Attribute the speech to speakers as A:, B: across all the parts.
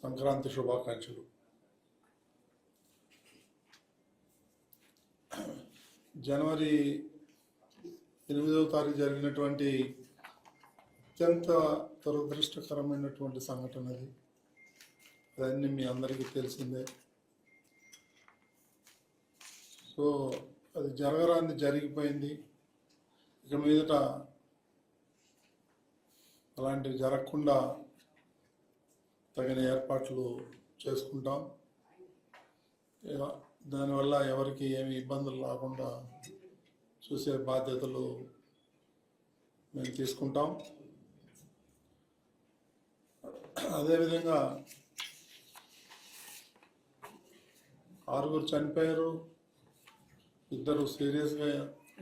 A: సంక్రాంతి శుభాకాంక్షలు. జనవరి 8వ తారీఖు జరిగినటువంటి అత్యంత దురదృష్టకరమైనటువంటి సంఘటన అది. అదన్నీ మీ అందరికీ తెలిసిందే. సో అది జరగరాంది జరిగిపోయింది. ఇక మీదట అలాంటివి జరగకుండా తగిన ఏర్పాట్లు చేసుకుంటాం. దానివల్ల ఎవరికి ఏమి ఇబ్బందులు రాకుండా చూసే బాధ్యతలు మేము తీసుకుంటాం. అదేవిధంగా 6 చనిపోయారు, 2 సీరియస్గా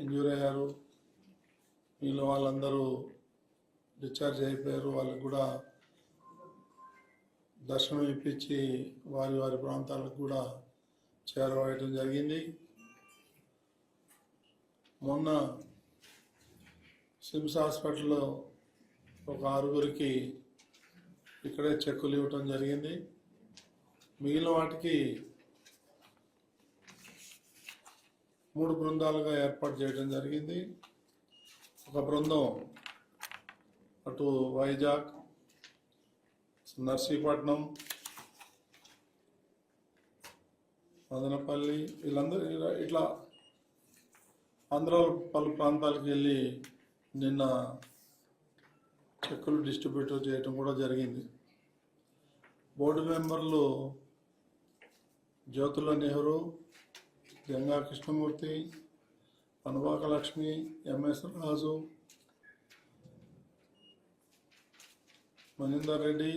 A: ఇంజూర్ అయ్యారు. వీళ్ళు వాళ్ళందరూ డిశ్చార్జ్ అయిపోయారు. వాళ్ళకు కూడా దర్శనం ఇప్పించి వారి వారి ప్రాంతాలకు కూడా చేరవేయడం జరిగింది. మొన్న సిమ్స్ హాస్పిటల్లో ఒక 6 ఇక్కడే చెక్కులు ఇవ్వటం జరిగింది. మిగిలిన వాటికి 3 బృందాలుగా ఏర్పాటు చేయడం జరిగింది. ఒక బృందం అటు వైజాగ్, నర్సీపట్నం, మదనపల్లి, వీళ్ళందరూ ఇట్లా ఆంధ్రాలో పలు ప్రాంతాలకు వెళ్ళి నిన్న చెక్కులు డిస్ట్రిబ్యూట్ చేయటం కూడా జరిగింది. బోర్డు మెంబర్లు జ్యోతుల నెహ్రూ, గంగా కృష్ణమూర్తి, అనువాక లక్ష్మి, ఎంఎస్ రాజు, మనిందర్ రెడ్డి,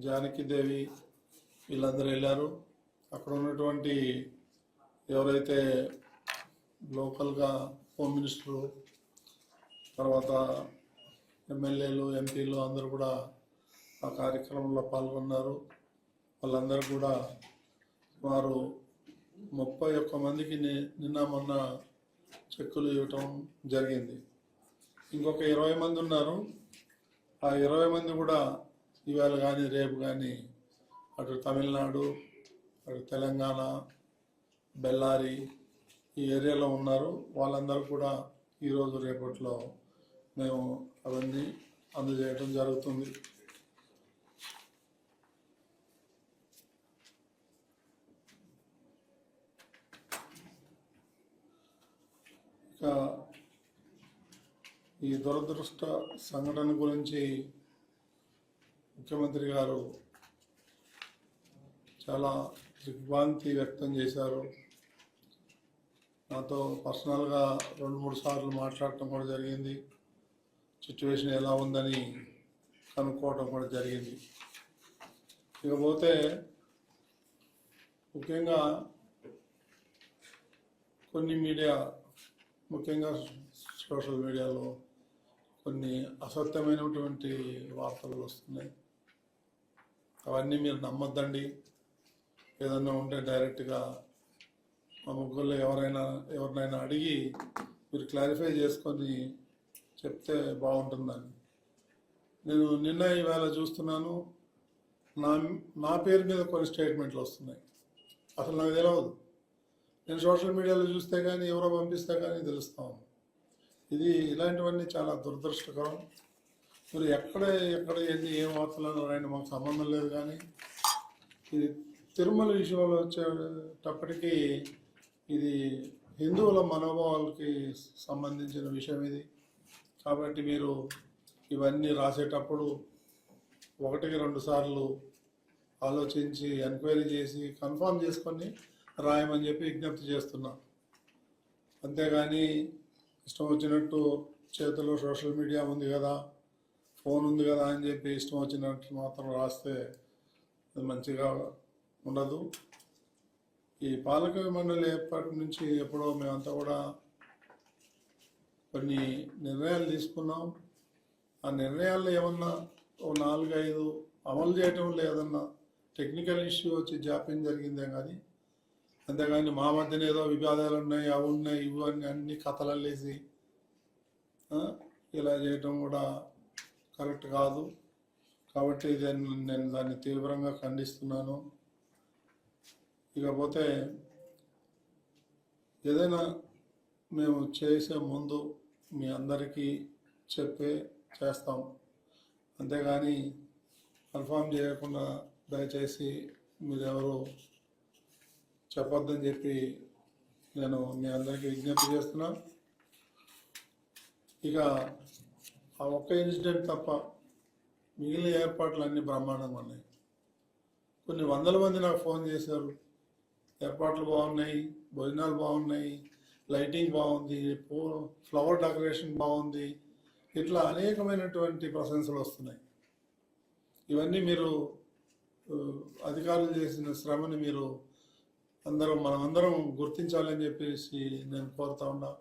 A: జానకిదేవి, వీళ్ళందరూ వెళ్ళారు. అక్కడ ఉన్నటువంటి ఎవరైతే లోకల్గా హోమ్ మినిస్టరు, తర్వాత ఎమ్మెల్యేలు, ఎంపీలు అందరూ కూడా ఆ కార్యక్రమంలో పాల్గొన్నారు. వాళ్ళందరూ కూడా సుమారు 31 మందికి నిన్న మొన్న చెక్కులు ఇవ్వటం జరిగింది. ఇంకొక 20 మంది ఉన్నారు. ఆ 20 మంది కూడా ఇవాళ కానీ రేపు కానీ అటు తమిళనాడు, అటు తెలంగాణ, బెల్లారి ఈ ఏరియాలో ఉన్నారు. వాళ్ళందరూ కూడా ఈరోజు రేపట్లో మేము అవన్నీ అందజేయడం జరుగుతుంది. ఇక ఈ దురదృష్ట సంఘటన గురించి ముఖ్యమంత్రి గారు చాలా దిగ్భ్రాంతి వ్యక్తం చేశారు. నాతో పర్సనల్గా 2-3 సార్లు మాట్లాడటం కూడా జరిగింది. సిచ్యువేషన్ ఎలా ఉందని కనుక్కోవడం కూడా జరిగింది. ఇకపోతే ముఖ్యంగా కొన్ని మీడియా, ముఖ్యంగా సోషల్ మీడియాలో కొన్ని అసత్యమైనటువంటి వార్తలు వస్తున్నాయి. అవన్నీ మీరు నమ్మొద్దండి. ఏదన్నా ఉంటే డైరెక్ట్గా మా ముగ్గురులో ఎవరినైనా అడిగి మీరు క్లారిఫై చేసుకొని చెప్తే బాగుంటుందని. నేను నిన్న ఈవేళ చూస్తున్నాను, నా పేరు మీద కొన్ని స్టేట్మెంట్లు వస్తున్నాయి. అసలు నాకు తెలియదు. నేను సోషల్ మీడియాలో చూస్తే కానీ, ఎవరో పంపిస్తే కానీ తెలుస్తాను. ఇలాంటివన్నీ చాలా దురదృష్టకరం. మీరు ఎక్కడ ఎన్ని ఏం వార్తలు రాయండి, మాకు సంబంధం లేదు. కానీ ఇది తిరుమల విషయంలో వచ్చేటప్పటికీ ఇది హిందువుల మనోభావాలకి సంబంధించిన విషయం ఇది. కాబట్టి మీరు ఇవన్నీ రాసేటప్పుడు 1-2 సార్లు ఆలోచించి ఎంక్వైరీ చేసి కన్ఫర్మ్ చేసుకొని రాయమని చెప్పి విజ్ఞప్తి చేస్తున్నా. అంతేగాని ఇష్టం వచ్చినట్టు చేతిలో సోషల్ మీడియా ఉంది కదా, ఫోన్ ఉంది కదా అని చెప్పి ఇష్టం వచ్చినట్టు మాత్రం రాస్తే అది మంచిగా ఉండదు. ఈ పాలక మండలి ఏర్పాటు నుంచి ఎప్పుడో మేమంతా కూడా కొన్ని నిర్ణయాలు తీసుకున్నాం. ఆ నిర్ణయాల్లో ఏమన్నా 4-5 అమలు చేయటం లేదన్నా టెక్నికల్ ఇష్యూ వచ్చి జాప్యం జరిగిందే కానీ, అంతేగాని మా మధ్యన ఏదో వివాదాలు ఉన్నాయి, అవి ఉన్నాయి, ఇవి అన్ని కథలల్లేసి ఇలా చేయటం కూడా కరెక్ట్ కాదు. కాబట్టి నేను దాన్ని తీవ్రంగా ఖండిస్తున్నాను. ఇకపోతే ఏదైనా మేము చేసే ముందు మీ అందరికీ చేస్తాం, అంతేగాని కన్ఫామ్ చేయకుండా దయచేసి మీరెవరు చెప్పొద్దని చెప్పి నేను మీ అందరికీ విజ్ఞప్తి చేస్తున్నాను. ఇక ఆ ఒక్క ఇన్సిడెంట్ తప్ప మిగిలిన ఏర్పాట్లు అన్నీ బ్రహ్మాండంగా ఉన్నాయి. కొన్ని వందల మంది నాకు ఫోన్ చేశారు, ఏర్పాట్లు బాగున్నాయి, భోజనాలు బాగున్నాయి, లైటింగ్ బాగుంది, ఫ్లవర్ డెకరేషన్ బాగుంది, ఇట్లా అనేకమైనటువంటి ప్రశంసలు వస్తున్నాయి. ఇవన్నీ మీరు అధికారులు చేసిన శ్రమని మీరు మనమందరం గుర్తించాలని చెప్పేసి నేను కోరుతా ఉన్నా.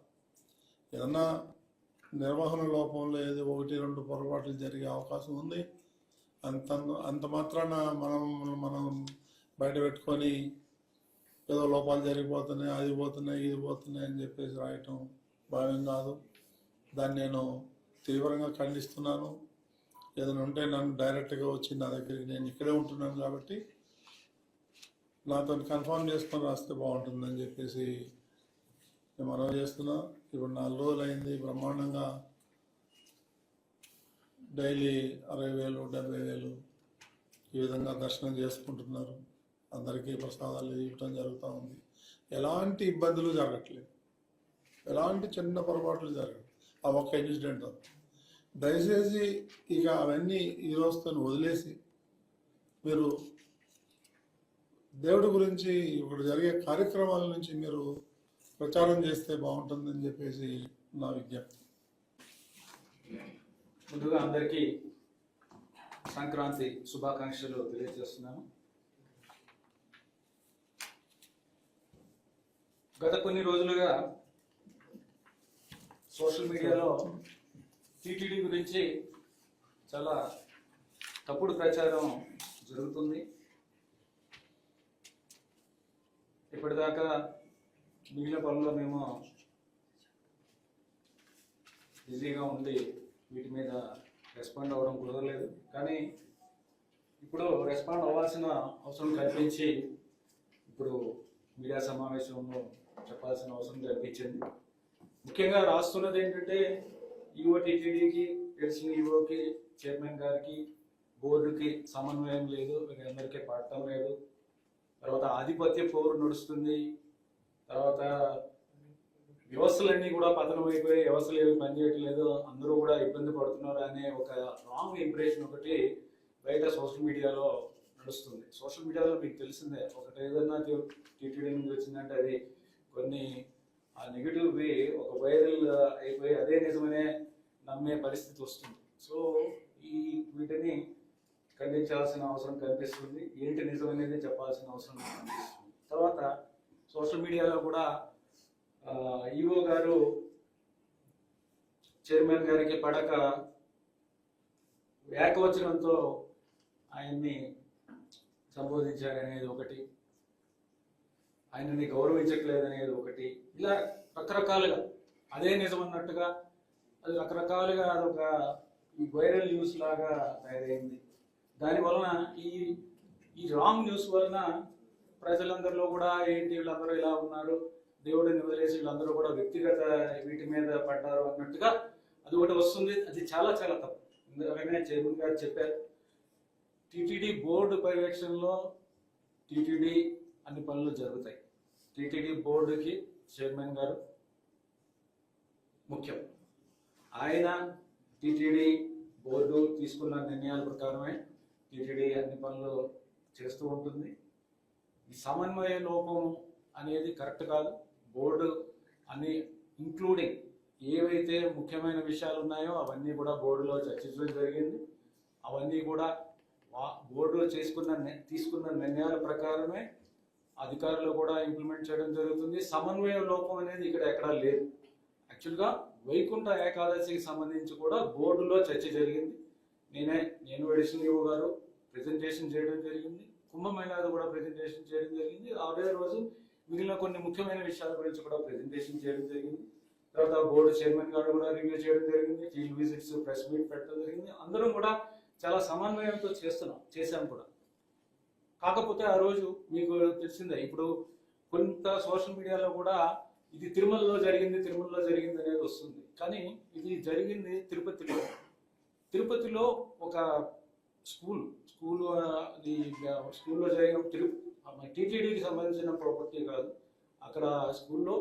A: ఏదన్నా నిర్వహణ లోపంలో ఏదో 1-2 పొరపాట్లు జరిగే అవకాశం ఉంది. అంత మాత్రాన మనం బయట పెట్టుకొని ఏదో లోపాలు జరిగిపోతున్నాయి, అది పోతున్నాయి, ఇది పోతున్నాయి అని చెప్పేసి రాయటం భావ్యం కాదు. దాన్ని నేను తీవ్రంగా ఖండిస్తున్నాను. ఏదైనా ఉంటే నన్ను డైరెక్ట్గా వచ్చి నా దగ్గరికి, నేను ఇక్కడే ఉంటున్నాను కాబట్టి నాతో కన్ఫర్మ్ చేసుకొని రాస్తే బాగుంటుందని చెప్పేసి నేను మనవి చేస్తున్నా. ఇప్పుడు 4 రోజులు అయింది, బ్రహ్మాండంగా డైలీ 60,000, 70,000 ఈ విధంగా దర్శనం చేసుకుంటున్నారు. అందరికీ ప్రసాదాలు ఇవ్వటం జరుగుతూ ఉంది. ఎలాంటి ఇబ్బందులు జరగట్లేదు, ఎలాంటి చిన్న పొరపాట్లు జరగదు. ఆ ఒక్క ఇన్సిడెంట్ దయచేసి ఇక అవన్నీ ఈ రోజుతో వదిలేసి మీరు దేవుడి గురించి ఇప్పుడు జరిగే కార్యక్రమాల నుంచి మీరు ప్రచారం చేస్తే బాగుంటుందని చెప్పేసి నా విజ్ఞప్తి.
B: ముందుగా అందరికీ సంక్రాంతి శుభాకాంక్షలు తెలియజేస్తున్నాను. గత కొన్ని రోజులుగా సోషల్ మీడియాలో టీటీడీ గురించి చాలా తప్పుడు ప్రచారం జరుగుతుంది. ఇప్పటిదాకా మిగిలిన పనుల్లో మేము బిజీగా ఉండి వీటి మీద రెస్పాండ్ అవ్వడం కుదరలేదు. కానీ ఇప్పుడు రెస్పాండ్ అవ్వాల్సిన అవసరం కల్పించి ఇప్పుడు మీడియా సమావేశంలో చెప్పాల్సిన అవసరం కల్పించింది. ముఖ్యంగా రాస్తున్నది ఏంటంటే ఈఓ టీటీడీకి, తెలిసిన ఈఓకి, చైర్మన్ గారికి, బోర్డుకి సమన్వయం లేదు, వీళ్ళందరికీ పడటం లేదు. తర్వాత ఆధిపత్య పోరు నడుస్తుంది. తర్వాత వ్యవస్థలన్నీ కూడా పతనం అయిపోయి వ్యవస్థలు ఏమి పనిచేయట్లేదు, అందరూ కూడా ఇబ్బంది పడుతున్నారు అనే ఒక రాంగ్ ఇంప్రెషన్ ఒకటి బయట సోషల్ మీడియాలో నడుస్తుంది. సోషల్ మీడియాలో మీకు తెలిసిందే, ఒకటి ఏదన్నా టీటీడీ నుంచి వచ్చిందంటే అది కొన్ని ఆ నెగిటివ్వి ఒక వైరల్ అయిపోయి అదే నిజమనే నమ్మే పరిస్థితి వస్తుంది. సో వీటిని ఖండించాల్సిన అవసరం కనిపిస్తుంది. ఏంటి నిజం అనేది చెప్పాల్సిన అవసరం కనిపిస్తుంది. తర్వాత సోషల్ మీడియాలో కూడా ఈఓ గారు చైర్మన్ గారికి పడక ఏకవచనంతో ఆయన్ని సంబోధించారనేది ఒకటి, ఆయనని గౌరవించట్లేదనేది ఒకటి, ఇలా రకరకాలుగా అదే నిజం అన్నట్టుగా అది రకరకాలుగా అదొక వైరల్ న్యూస్ లాగా తయారైంది. దానివలన ఈ రాంగ్ న్యూస్ వలన ప్రజలందరిలో కూడా ఏంటి వీళ్ళందరూ ఇలా ఉన్నారు, దేవుడిని వదిలేసి వీళ్ళందరూ కూడా వ్యక్తిగత వీటి మీద పడ్డారు అన్నట్టుగా అది ఒకటి వస్తుంది. అది చాలా చాలా తప్పు. ఎందుకంటే చైర్మన్ గారు చెప్పారు, టీటీడీ బోర్డు పర్యవేక్షణలో టీటీడీ అన్ని పనులు జరుగుతాయి. టీటీడీ బోర్డుకి చైర్మన్ గారు ముఖ్యం. ఆయన టీటీడీ బోర్డు తీసుకున్న నిర్ణయాల ప్రకారమే టీటీడీ అన్ని పనులు చేస్తూ ఉంటుంది. ఈ సమన్వయ లోపం అనేది కరెక్ట్ కాదు. బోర్డు అన్ని ఇంక్లూడింగ్ ఏవైతే ముఖ్యమైన విషయాలు ఉన్నాయో అవన్నీ కూడా బోర్డులో చర్చించడం జరిగింది. అవన్నీ కూడా బోర్డులో తీసుకున్న నిర్ణయాల ప్రకారమే అధికారులు కూడా ఇంప్లిమెంట్ చేయడం జరుగుతుంది. సమన్వయ లోపం అనేది ఇక్కడ ఎక్కడా లేదు. యాక్చువల్గా వైకుంఠ ఏకాదశికి సంబంధించి కూడా బోర్డులో చర్చ జరిగింది. నేను అడిషనల్ ఈఓ గారు ప్రెజెంటేషన్ చేయడం జరిగింది. కుంభమేళాది కూడా ప్రెజెంటేషన్ చేయడం జరిగింది. అదే రోజు మిగిలిన కొన్ని ముఖ్యమైన విషయాల గురించి కూడా ప్రెజెంటేషన్ చేయడం జరిగింది. తర్వాత బోర్డు చైర్మన్ గారు కూడా రివ్యూ చేయడం జరిగింది. ఫీల్డ్ విజిట్స్, ప్రెస్ మీట్ పెట్టడం జరిగింది. అందరం కూడా చాలా సమన్వయంతో చేశాం కూడా. కాకపోతే ఆ రోజు మీకు తెలిసిందే, ఇప్పుడు కొంత సోషల్ మీడియాలో కూడా ఇది తిరుమలలో జరిగింది అనేది వస్తుంది. కానీ ఇది జరిగింది తిరుపతిలో ఒక స్కూల్లో జరిగిన టీటీడీకి సంబంధించిన ప్రాపర్టీ కాదు. అక్కడ స్కూల్లో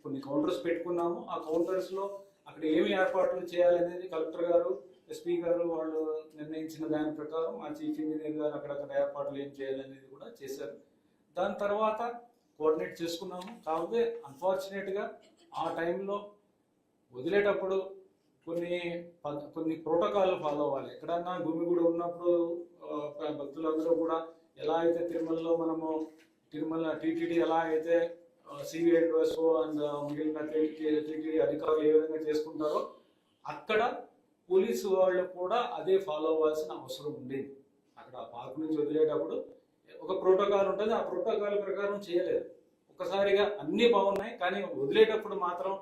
B: కొన్ని కౌంటర్స్ పెట్టుకున్నాము. ఆ కౌంటర్స్లో అక్కడ ఏమి ఏర్పాట్లు చేయాలనేది కలెక్టర్ గారు, ఎస్పీ గారు వాళ్ళు నిర్ణయించిన దాని ప్రకారం మా చీఫ్ ఇంజనీర్ గారు అక్కడక్కడ ఏర్పాట్లు ఏం చేయాలనేది కూడా చేశారు. దాని తర్వాత కోఆర్డినేట్ చేసుకున్నాము. కాకపోతే అన్ఫార్చునేట్గా ఆ టైంలో వదిలేటప్పుడు కొన్ని ప్రోటోకాల్ ఫాలో అవ్వాలి. ఎక్కడన్నా భూమిగుడి ఉన్నప్పుడు భక్తులందరూ కూడా ఎలా అయితే తిరుమలలో మనము టీటీడీ ఎలా అయితే సివిఎండ్ఓఎస్ఓ అండ్ మిగిలిన టీటీడీ అధికారులు ఏ విధంగా చేసుకుంటారో అక్కడ పోలీసు వాళ్ళు కూడా అదే ఫాలో అవ్వాల్సిన అవసరం ఉండేది. అక్కడ పార్క్ నుంచి వదిలేటప్పుడు ఒక ప్రోటోకాల్ ఉంటుంది, ఆ ప్రోటోకాల్ ప్రకారం చేయలేదు. ఒక్కసారిగా అన్నీ బాగున్నాయి, కానీ వదిలేటప్పుడు మాత్రం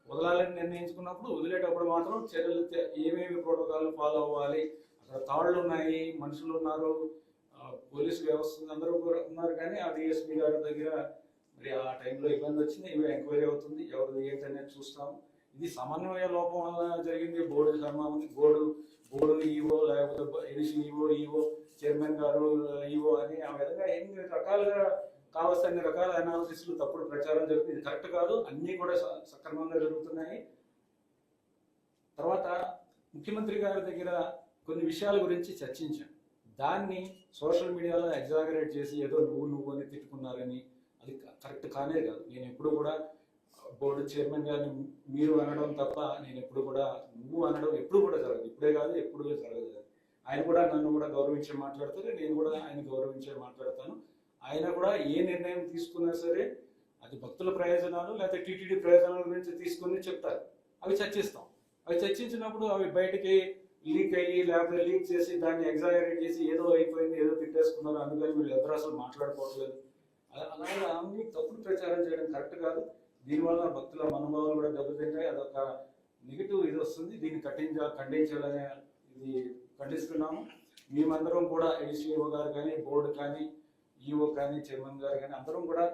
B: వదలాలని నిర్ణయించుకున్నప్పుడు వదిలేటప్పుడు మాత్రం చర్యలు ఏమేమి ప్రోటోకాల్ ఫాలో అవ్వాలి, అక్కడ తాళ్ళు ఉన్నాయి, మనుషులు ఉన్నారు, పోలీసు వ్యవస్థ అందరూ కూడా ఉన్నారు. కానీ ఆ డిఎస్పీ గారి దగ్గర మరి ఆ టైంలో ఇబ్బంది వచ్చింది. ఇవి ఎంక్వైరీ అవుతుంది, ఎవరిది ఏంటనేది చూస్తాము. ఇది సమన్వయ లోపం వల్ల జరిగింది. బోర్డు ఈవో లేకపోతే ఎడిషన్ ఈవో చైర్మన్ గారు ఈవో అని ఆ విధంగా ఎన్ని రకాలుగా కావాల్సిన అన్ని రకాల అనాలిసిస్లు తప్పుడు ప్రచారం జరుగుతుంది. ఇది కరెక్ట్ కాదు. అన్నీ కూడా సక్రమంగా జరుగుతున్నాయి. తర్వాత ముఖ్యమంత్రి గారి దగ్గర కొన్ని విషయాల గురించి చర్చించాం. దాన్ని సోషల్ మీడియాలో ఎగ్జాగరేట్ చేసి ఏదో నువ్వు అని తిట్టుకున్నారని, అది కరెక్ట్ కానే కాదు. నేను ఎప్పుడు కూడా బోర్డు చైర్మన్ గారిని మీరు అనడం తప్ప నేను ఎప్పుడు కూడా నువ్వు అనడం ఎప్పుడు కూడా జరగదు. ఇప్పుడే కాదు, ఎప్పుడు జరగదు. ఆయన కూడా నన్ను కూడా గౌరవించే మాట్లాడతారు, నేను కూడా ఆయన గౌరవించే మాట్లాడతాను. ఆయన కూడా ఏ నిర్ణయం తీసుకున్నా సరే అది భక్తుల ప్రయోజనాలు లేకపోతే టీటీడీ ప్రయోజనాల గురించి తీసుకుని చెప్తారు. అవి చర్చిస్తాం. అవి చర్చించినప్పుడు అవి బయటికి లీక్ అయ్యి లేకపోతే లీక్ చేసి దాన్ని ఎగ్జాగరేట్ చేసి ఏదో అయిపోయింది, ఏదో తిట్టేసుకున్నారు, అందుకని మీరు ఎదురు అసలు మాట్లాడుకోవట్లేదు, అలాగే అన్ని తప్పుడు ప్రచారం చేయడం కరెక్ట్ కాదు. దీనివల్ల భక్తుల మనోభావాలు కూడా దెబ్బతింటాయి. అదొక నెగిటివ్ ఇది వస్తుంది. దీన్ని ఖండించాలనే ఇది ఖండిస్తున్నాము. మేమందరం కూడా ఏసీఓ గారు కానీ, బోర్డు కానీ, ఈఓ కానీ, చైర్మన్ గారు కానీ అందరం కూడా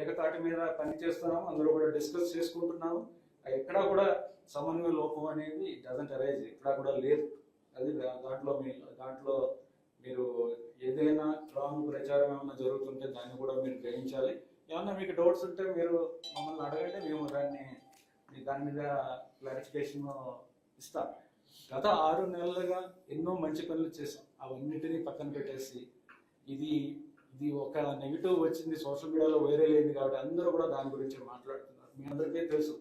B: ఏకతాటి మీద పని చేస్తున్నాము. అందరూ కూడా డిస్కస్ చేసుకుంటున్నాము. ఎక్కడా కూడా సమన్వయ లోపం అనేది డజంట్ అరైజ్, ఎక్కడా కూడా లేదు. అది దాంట్లో మీరు ఏదైనా రాంగ్ ప్రచారం ఏమైనా జరుగుతుంటే దాన్ని కూడా మీరు గ్రహించాలి. ఏమన్నా మీకు డౌట్స్ ఉంటే మీరు మమ్మల్ని అడగండి, మేము దాని మీద క్లారిఫికేషన్ ఇస్తాం. గత 6 నెలలుగా ఎన్నో మంచి పనులు చేసాం. అవన్నిటినీ పక్కన పెట్టేసి ఇది ఒక నెగిటివ్ వచ్చింది, సోషల్ మీడియాలో వైరల్ అయింది కాబట్టి అందరూ కూడా దాని గురించి మాట్లాడుతున్నారు. మీ అందరికీ తెలుసు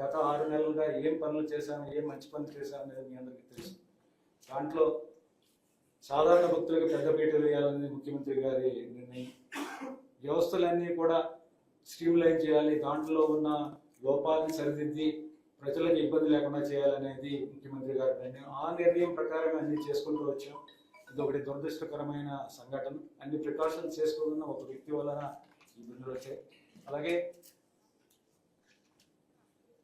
B: గత 6 నెలలుగా ఏం పనులు చేశాము, ఏం మంచి పనులు చేశాము అనేది మీ అందరికీ తెలుసు. దాంట్లో సాధారణ భక్తులకు పెద్దపీట వేయాలనేది ముఖ్యమంత్రి గారి నిర్ణయం. వ్యవస్థలన్నీ కూడా స్ట్రీమ్లైన్ చేయాలి, దాంట్లో ఉన్న లోపాలను సరిదిద్ది ప్రజలకు ఇబ్బంది లేకుండా చేయాలనేది ముఖ్యమంత్రి గారి నిర్ణయం. ఆ నిర్ణయం ప్రకారం అన్ని చేసుకుంటూ వచ్చాం. ఇది ఒకటి దురదృష్టకరమైన సంఘటన. అన్ని ప్రికాషన్స్ చేసుకున్న ఒక వ్యక్తి వలన ఇబ్బందులు వచ్చాయి. అలాగే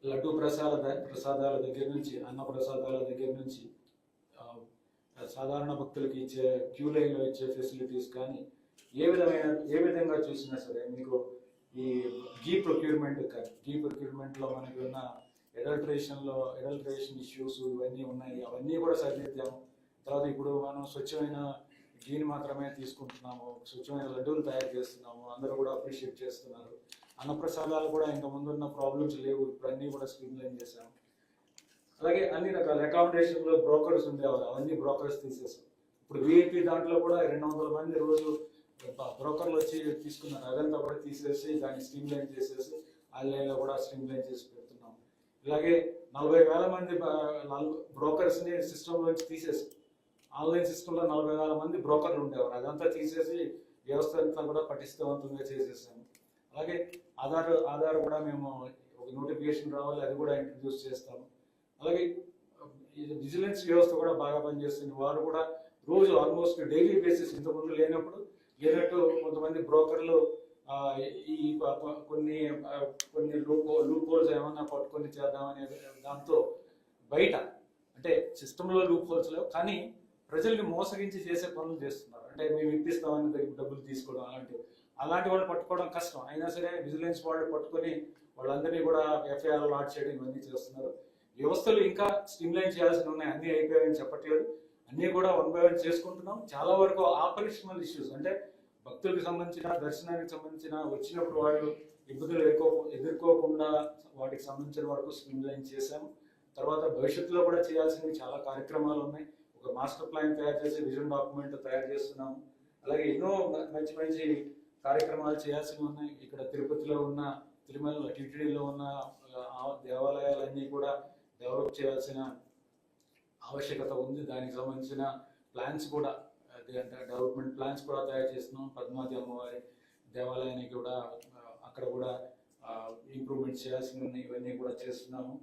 B: లడ్డూ ప్రసాదాల దగ్గర నుంచి, అన్న ప్రసాదాల దగ్గర నుంచి, సాధారణ భక్తులకి ఇచ్చే క్యూ లైన్లో ఇచ్చే ఫెసిలిటీస్ కానీ ఏ విధంగా చూసినా సరే మీకు ఈ గీ ప్రొక్యూర్మెంట్లో మనకి ఉన్న ఎడల్ట్రేషన్ ఇష్యూస్ ఇవన్నీ ఉన్నాయి. అవన్నీ కూడా సరిదిద్దాము. తర్వాత ఇప్పుడు మనం స్వచ్ఛమైన గీని మాత్రమే తీసుకుంటున్నాము, స్వచ్ఛమైన లడ్డూలు తయారు చేస్తున్నాము. అందరూ కూడా అప్రిషియేట్ చేస్తున్నారు. అన్నప్రసాదాలు కూడా ఇంకా ముందున్న ప్రాబ్లమ్స్ లేవు, ఇప్పుడు అన్నీ కూడా స్ట్రీమ్లైన్ చేశాము. అలాగే అన్ని రకాల అకామిడేషన్లో బ్రోకర్స్ ఉండేవారు, అవన్నీ బ్రోకర్స్ తీసేసాం. ఇప్పుడు విఐపి దాంట్లో కూడా 200 మంది రోజు బ్రోకర్లు వచ్చి తీసుకున్నారు. అదంతా కూడా తీసేసి దాన్ని స్ట్రీమ్లైన్ చేసేసి ఆన్లైన్లో కూడా స్ట్రీమ్లైన్ చేసి పెడుతున్నాం. ఇలాగే 40,000 మంది బ్రోకర్స్ని సిస్టంలోంచి తీసేసి, ఆన్లైన్ సిస్టంలో 40,000 మంది బ్రోకర్లు ఉండేవారు, అదంతా తీసేసి వ్యవస్థ అంతా కూడా పటిష్టవంతంగా చేసేసాము. అలాగే ఆధార్ కూడా మేము ఒక నోటిఫికేషన్ రావాలి, అది కూడా ఇంట్రడ్యూస్ చేస్తాము. అలాగే విజిలెన్స్ వ్యవస్థ కూడా బాగా పనిచేస్తుంది. వారు కూడా రోజు ఆల్మోస్ట్ డైలీ బేసిస్, ఇంతకుముందు లేనట్టు కొంతమంది బ్రోకర్లు ఈ కొన్ని లూప్ హోల్స్ ఏమన్నా పట్టుకొని చేద్దామనే దాంతో బయట అంటే సిస్టంలో లూప్ హోల్స్ లేవు, కానీ ప్రజల్ని మోసగించి చేసే పనులు చేస్తున్నారు. అంటే మేము ఇప్పిస్తామని దగ్గర డబ్బులు తీసుకోవడం అలాంటి వాళ్ళు పట్టుకోవడం కష్టం. అయినా సరే విజిలెన్స్ వాళ్ళు పట్టుకొని వాళ్ళందరినీ కూడా ఎఫ్ఐఆర్ లాట్ చేయడం ఇవన్నీ చేస్తున్నారు. వ్యవస్థలు ఇంకా స్ట్రీమ్లైన్ చేయాల్సి ఉన్నాయి. అన్నీ అయిపోయాయని చెప్పట్లేదు, అన్నీ కూడా వన్ బై వన్ చేసుకుంటున్నాం. చాలా వరకు ఆపరేషనల్ ఇష్యూస్ అంటే భక్తులకు సంబంధించిన, దర్శనానికి సంబంధించిన వచ్చినప్పుడు వాళ్ళు ఇబ్బందులు ఎదుర్కోకుండా వాటికి సంబంధించిన వరకు స్ట్రీమ్లైన్ చేశాము. తర్వాత భవిష్యత్తులో కూడా చేయాల్సినవి చాలా కార్యక్రమాలు ఉన్నాయి. ఒక మాస్టర్ ప్లాన్ తయారు చేసి విజన్ డాక్యుమెంట్ తయారు చేస్తున్నాము. అలాగే ఎన్నో మంచి మంచి కార్యక్రమాలు చేయాల్సినవి ఉన్నాయి. ఇక్కడ తిరుపతిలో ఉన్న, తిరుమల టీటీడీలో ఉన్న దేవాలయాలన్నీ కూడా డెవలప్ చేయాల్సిన ఆవశ్యకత ఉంది. దానికి సంబంధించిన ప్లాన్స్ కూడా, డెవలప్మెంట్ ప్లాన్స్ కూడా తయారు చేస్తున్నాం. పద్మావతి అమ్మవారి దేవాలయానికి కూడా అక్కడ కూడా ఇంప్రూవ్మెంట్ చేయాల్సినవి ఉన్నాయి. ఇవన్నీ కూడా చేస్తున్నాము.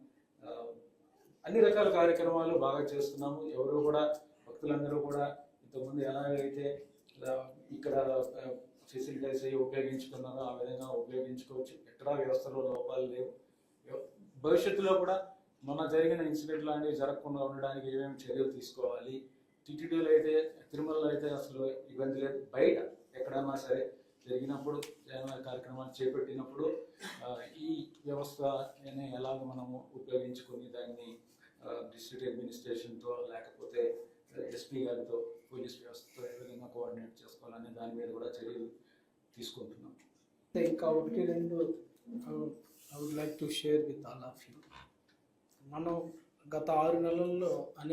B: అన్ని రకాల కార్యక్రమాలు బాగా చేస్తున్నాము. ఎవరు కూడా, భక్తులందరూ కూడా ఇంతకుముందు ఎలాగైతే ఇక్కడ ఫెసిలిటీస్ ఉపయోగించుకున్నారో ఆ విధంగా ఉపయోగించుకోవచ్చు. ఎక్కడా వ్యవస్థలో లోపాలు లేవు. భవిష్యత్తులో కూడా మొన్న జరిగిన ఇన్సిడెంట్ లాంటివి జరగకుండా ఉండడానికి ఏమేమి చర్యలు తీసుకోవాలి. టీటీడీలో అయితే, తిరుమలలో అయితే అసలు ఇబ్బంది లేదు. బయట ఎక్కడైనా సరే జరిగినప్పుడు, ఏమైనా కార్యక్రమాలు చేపట్టినప్పుడు ఈ వ్యవస్థ ఎలాగ మనము ఉపయోగించుకొని దాన్ని డిస్ట్రిక్ట్ అడ్మినిస్ట్రేషన్తో లేకపోతే ఎస్పీ గారితో, పోలీస్ వ్యవస్థతో ఏ విధంగా కోఆర్డినేట్ చేసుకోవాలనే దాని మీద కూడా చర్యలు తీసుకుంటున్నాం.
C: ఇంకా ఒకటి రెండు I would like to share with all of you. మనం గత 6 నెలల్లో